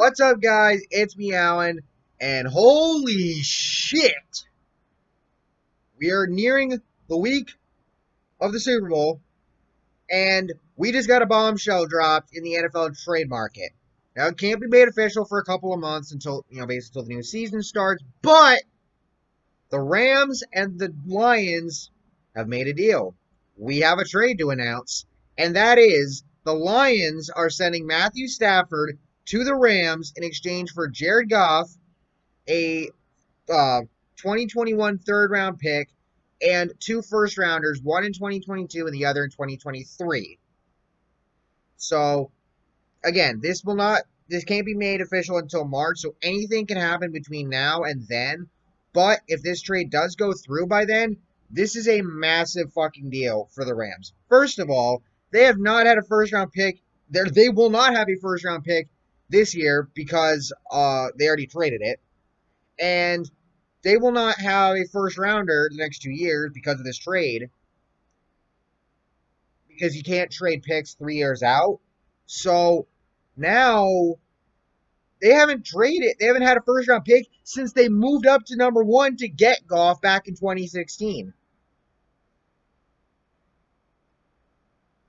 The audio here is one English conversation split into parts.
What's up, guys? It's me, Alan, and holy shit, we are nearing the week of the Super Bowl, and we just got a bombshell dropped in the NFL trade market. Now, it can't be made official for a couple of months until, basically until the new season starts, but the Rams and the Lions have made a deal. We have a trade to announce, and that is the Lions are sending Matthew Stafford to the Rams in exchange for Jared Goff, a 2021 third round pick, and two first rounders, one in 2022 and the other in 2023. So again, this can't be made official until March, so anything can happen between now and then. But if this trade does go through by then, this is a massive fucking deal for the Rams. First of all, they have not had a first round pick. They will not have a first round pick this year because they already traded it. And they will not have a first rounder the next 2 years because of this trade. Because you can't trade picks 3 years out. So now they haven't traded. They haven't had a first round pick since they moved up to number one to get Goff back in 2016.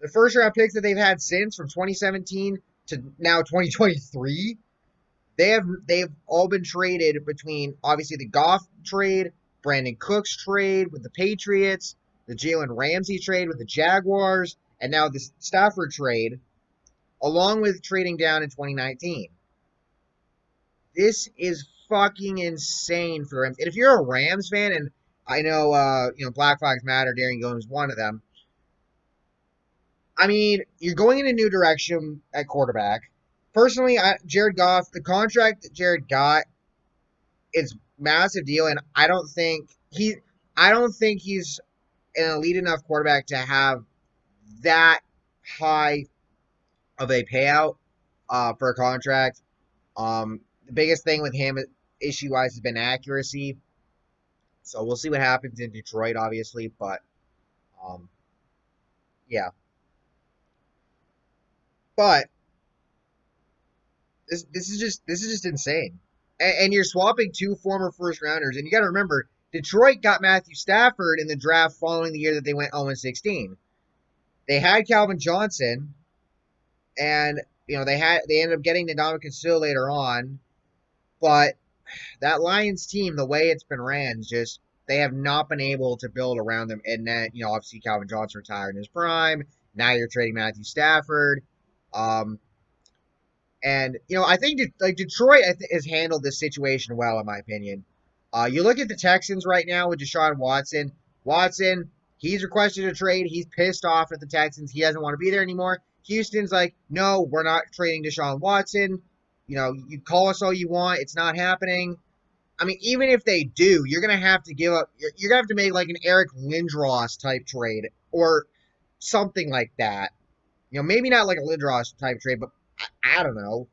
The first round picks that they've had since, from 2017 to now 2023, they've all been traded between obviously the Goff trade, Brandin Cooks trade with the Patriots, the Jalen Ramsey trade with the Jaguars, and now the Stafford trade, along with trading down in 2019. This is fucking insane for the Rams. And if you're a Rams fan, and I know Black Flags Matter, Darian Gomes is one of them. I mean, you're going in a new direction at quarterback. Personally, Jared Goff, the contract that Jared got, it's massive deal, and I don't think he's an elite enough quarterback to have that high of a payout for a contract. The biggest thing with him, issue-wise, has been accuracy. So we'll see what happens in Detroit, obviously, but yeah. But this is just insane. And you're swapping two former first rounders, and you got to remember, Detroit got Matthew Stafford in the draft following the year that they went 0-16. They had Calvin Johnson, and they ended up getting Ndamukong Suh later on, but that Lions team, the way it's been ran, just they have not been able to build around them. And then obviously Calvin Johnson retired in his prime. Now you're trading Matthew Stafford. And I think Detroit has handled this situation well, in my opinion. You look at the Texans right now with Deshaun Watson. Watson, he's requested a trade. He's pissed off at the Texans. He doesn't want to be there anymore. Houston's like, no, we're not trading Deshaun Watson. You call us all you want. It's not happening. I mean, even if they do, you're going to have to give up. You're going to have to make like an Eric Lindros type trade or something like that. Maybe not like a Lindros type trade, but I don't know.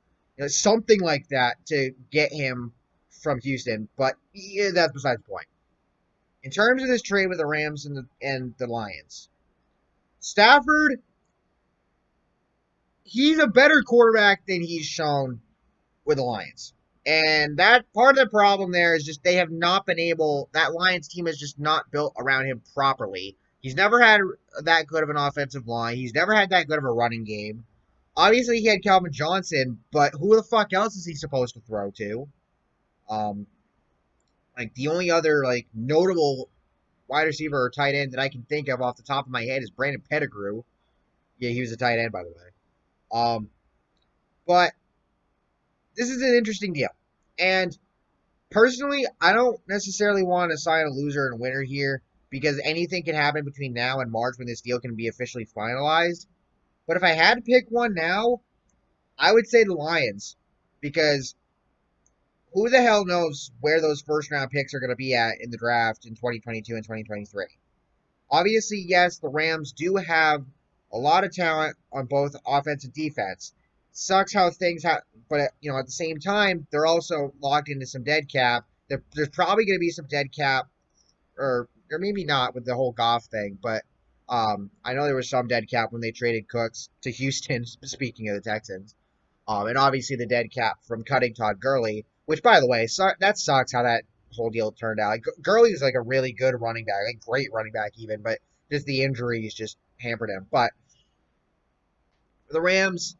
Something like that to get him from Houston. But yeah, that's besides the point. In terms of this trade with the Rams and the Lions, Stafford, he's a better quarterback than he's shown with the Lions. And that part of the problem there is just they have not been able, that Lions team has just not built around him properly. He's never had that good of an offensive line. He's never had that good of a running game. Obviously, he had Calvin Johnson, but who the fuck else is he supposed to throw to? The only other notable wide receiver or tight end that I can think of off the top of my head is Brandon Pettigrew. Yeah, he was a tight end, by the way. But this is an interesting deal. And personally, I don't necessarily want to sign a loser and a winner here because anything can happen between now and March when this deal can be officially finalized. But if I had to pick one now, I would say the Lions because who the hell knows where those first-round picks are going to be at in the draft in 2022 and 2023. Obviously, yes, the Rams do have a lot of talent on both offense and defense. Sucks how things have, but at the same time, they're also locked into some dead cap. There's probably going to be some dead cap, or maybe not with the whole Goff thing, but I know there was some dead cap when they traded Cooks to Houston, speaking of the Texans. And obviously the dead cap from cutting Todd Gurley, which, by the way, that sucks how that whole deal turned out. Like, Gurley is like a really good running back, like great running back even, but just the injuries just hampered him. But for the Rams,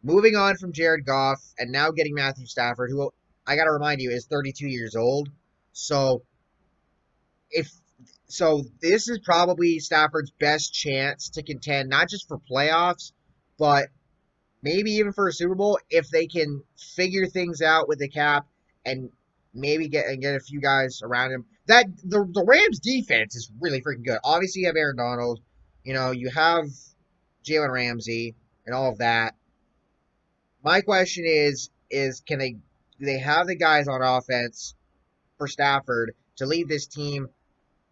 moving on from Jared Goff and now getting Matthew Stafford, who I got to remind you is 32 years old. So if this is probably Stafford's best chance to contend, not just for playoffs, but maybe even for a Super Bowl if they can figure things out with the cap and maybe get a few guys around him. That the Rams defense is really freaking good. Obviously, you have Aaron Donald, you have Jalen Ramsey and all of that. My question is can they do they have the guys on offense for Stafford to lead this team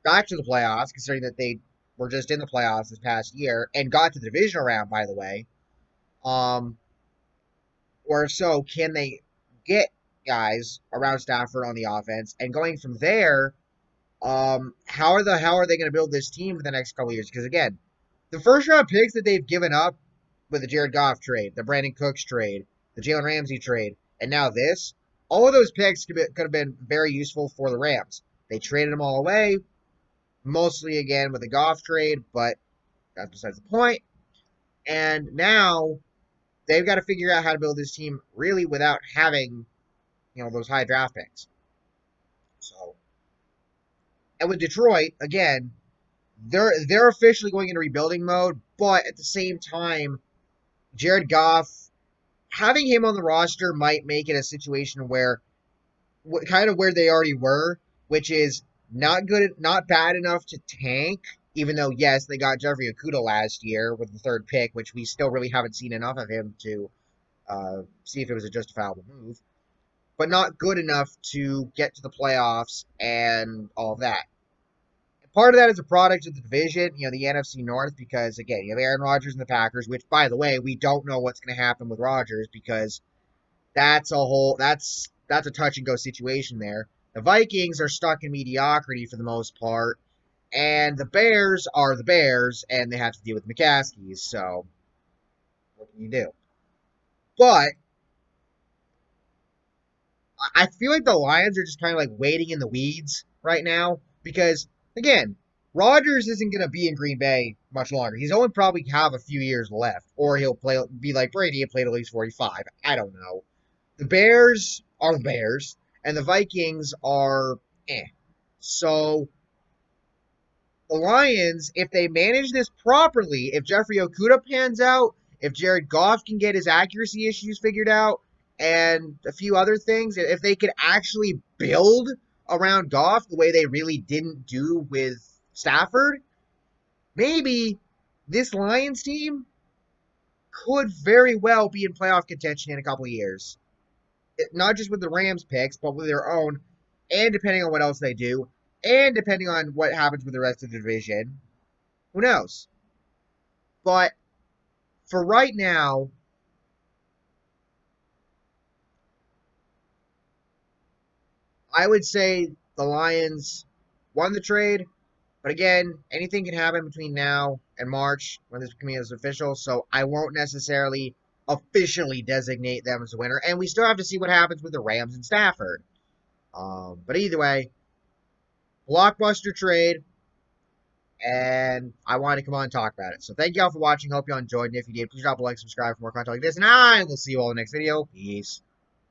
back to the playoffs, considering that they were just in the playoffs this past year and got to the divisional round, by the way. Um, or if so, can they get guys around Stafford on the offense? And going from there, how are they going to build this team for the next couple of years? Because again, the first round picks that they've given up with the Jared Goff trade, the Brandin Cooks trade, the Jalen Ramsey trade, and now this, all of those picks could have been very useful for the Rams. They traded them all away, mostly again with the Goff trade, but that's besides the point. And now they've got to figure out how to build this team really without having, those high draft picks. So, and with Detroit, again, they're officially going into rebuilding mode, but at the same time, Jared Goff, having him on the roster might make it a situation where, kind of where they already were, which is not good, not bad enough to tank. Even though, yes, they got Jeffrey Okudah last year with the third pick, which we still really haven't seen enough of him to see if it was a justifiable move, but not good enough to get to the playoffs and all of that. Part of that is a product of the division, the NFC North, because again, you have Aaron Rodgers and the Packers, which, by the way, we don't know what's going to happen with Rodgers because that's a touch and go situation there. The Vikings are stuck in mediocrity for the most part, and the Bears are the Bears, and they have to deal with McCaskey. So, what can you do? But I feel like the Lions are just kind of like waiting in the weeds right now because, again, Rodgers isn't going to be in Green Bay much longer. He's only probably have a few years left, or he'll be like Brady and play at least 45. I don't know. The Bears are the Bears, and the Vikings are eh. So the Lions, if they manage this properly, if Jeffrey Okudah pans out, if Jared Goff can get his accuracy issues figured out, and a few other things, if they could actually build around Goff the way they really didn't do with Stafford, maybe this Lions team could very well be in playoff contention in a couple of years. Not just with the Rams picks, but with their own, and depending on what else they do, and depending on what happens with the rest of the division, who knows? But for right now, I would say the Lions won the trade. But again, anything can happen between now and March when this becomes official. So I won't necessarily officially designate them as a winner. And we still have to see what happens with the Rams and Stafford. But either way, blockbuster trade. And I wanted to come on and talk about it. So thank you all for watching. Hope you all enjoyed. And if you did, please drop a like, subscribe for more content like this. And I will see you all in the next video. Peace.